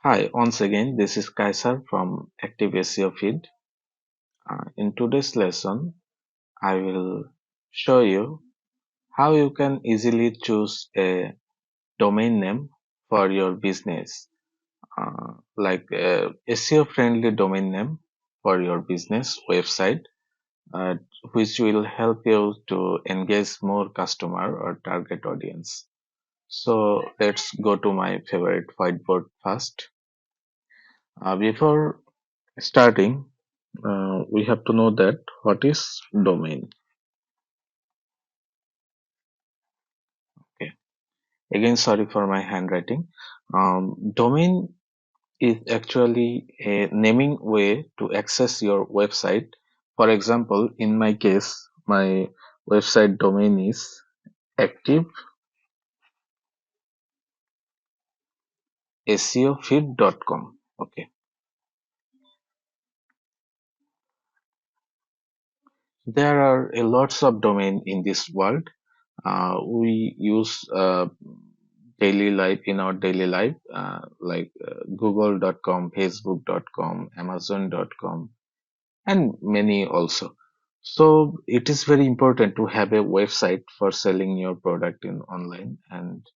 Hi, once again, this is Kaisar from Active SEO Feed. In today's lesson, I will show you how you can easily choose a domain name for your business, like a SEO-friendly domain name for your business website, uh, which will help you to engage more customer or target audience. So let's go to my favorite whiteboard first. Before starting, we have to know that what is domain. Okay. Again, sorry for my handwriting. Domain is actually a naming way to access your website. For example, in my case, my website domain is activeseofeed.com. Okay. There are a lots of domain in this world. We use daily life in our daily life, like google.com, facebook.com, amazon.com, and many also. So it is very important to have a website for selling your product in online, and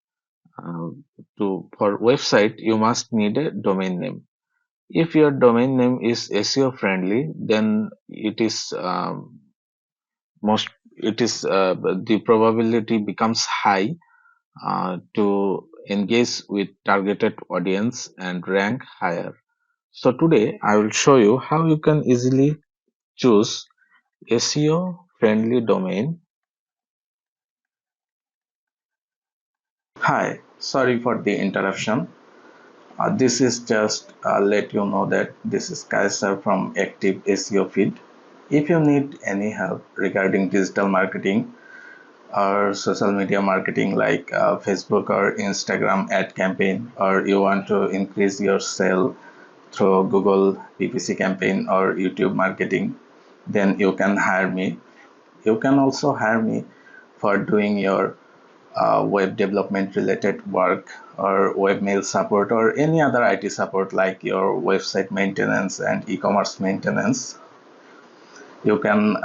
uh, to for website you must need a domain name. If your domain name is SEO friendly, then most it is the probability becomes high to engage with targeted audience and rank higher. So today I will show you how you can easily choose SEO friendly domain. Hi, sorry for the interruption. This is just let you know that this is Kaiser from Active SEO Feed. If you need any help regarding digital marketing or social media marketing like Facebook or Instagram ad campaign, or you want to increase your sale through Google PPC campaign or YouTube marketing, then you can hire me. You can also hire me for doing your web development related work or webmail support or any other IT support like your website maintenance and e-commerce maintenance. You can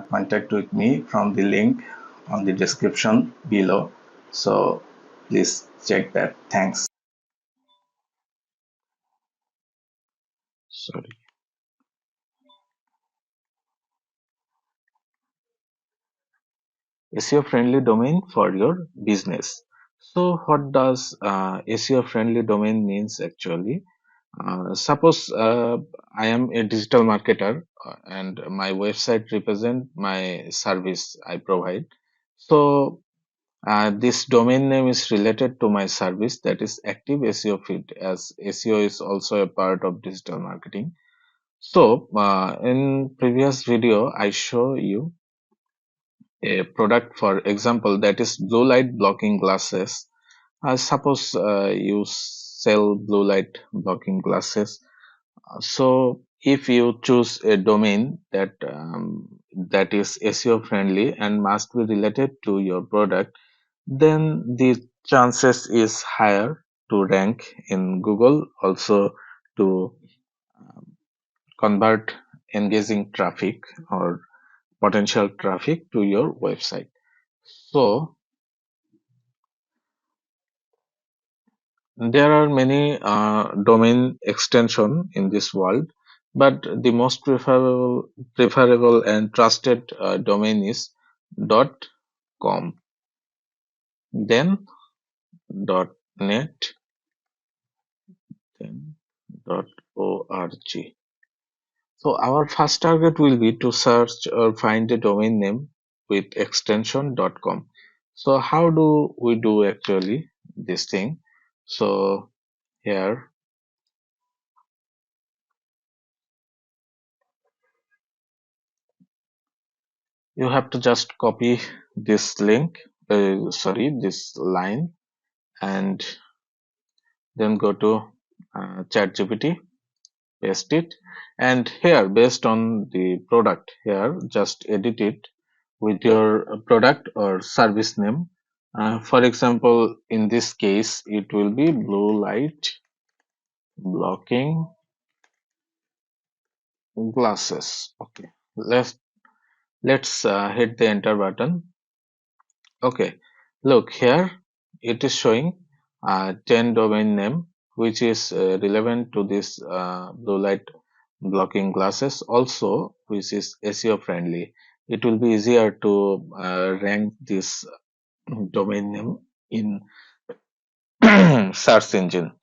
contact with me from the link on the description below. So please check that. Thanks. Sorry. SEO friendly domain for your business. So what does SEO friendly domain means actually? Suppose I am a digital marketer and my website represent my service I provide. So this domain name is related to my service, that is Active SEO Feed, as SEO is also a part of digital marketing. So in previous video I show you a product, for example, that is blue light blocking glasses. Suppose you sell blue light blocking glasses. So if you choose a domain that is SEO friendly and must be related to your product, then the chances is higher to rank in Google, also to convert engaging traffic or potential traffic to your website. So there are many domain extension in this world, but the most preferable and trusted domain is .com, then .net, then .org. So our first target will be to search or find a domain name with extension .com. So how do we do actually this thing? So here you have to just copy this link, this line, and then go to ChatGPT, paste it, and here based on the product here, just edit it with your product or service name. For example, in this case, it will be blue light blocking glasses. Okay, let's hit the enter button. Okay, look here. It is showing 10 domain name, which is relevant to this blue light blocking glasses. Also, which is SEO friendly. It will be easier to rank this domain name in search engine.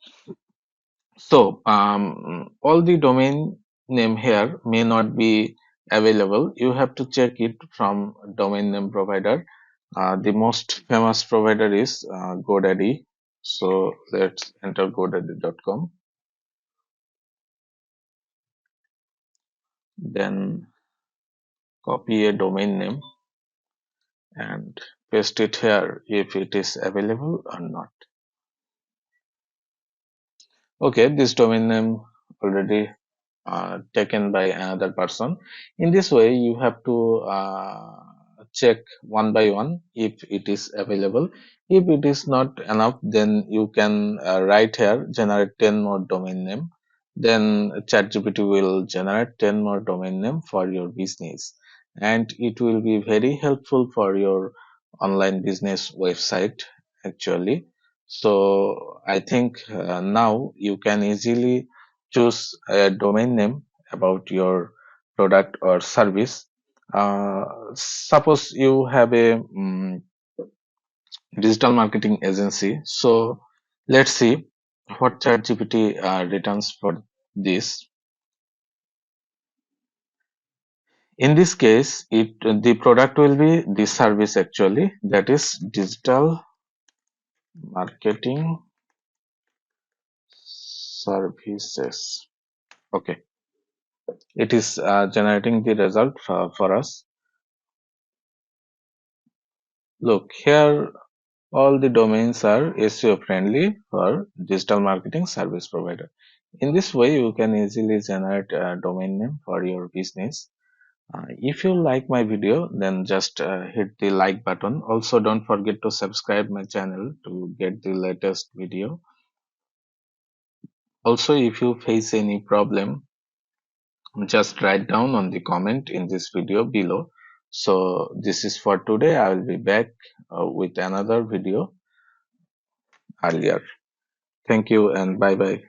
So, all the domain name here may not be available. You have to check it from domain name provider. The most famous provider is GoDaddy. So let's enter godaddy.com. Then copy a domain name and paste it here if it is available or not. Okay, this domain name already taken by another person. In this way, you have to check one by one if it is available. If it is not enough, then you can write here generate 10 more domain name. Then ChatGPT will generate 10 more domain name for your business, and it will be very helpful for your online business website actually. So I think now you can easily choose a domain name about your product or service. Suppose you have a digital marketing agency. So let's see what ChatGPT returns for this. In this case, the product will be the service actually, that is digital marketing services. Okay, it is generating the result for us. Look here, all the domains are SEO friendly for digital marketing service provider. In this way, you can easily generate a domain name for your business. If you like my video, then just hit the like button. Also, don't forget to subscribe my channel to get the latest video. Also, if you face any problem, just write down on the comment in this video below. So this is for today. I will be back with another video earlier. Thank you and bye bye.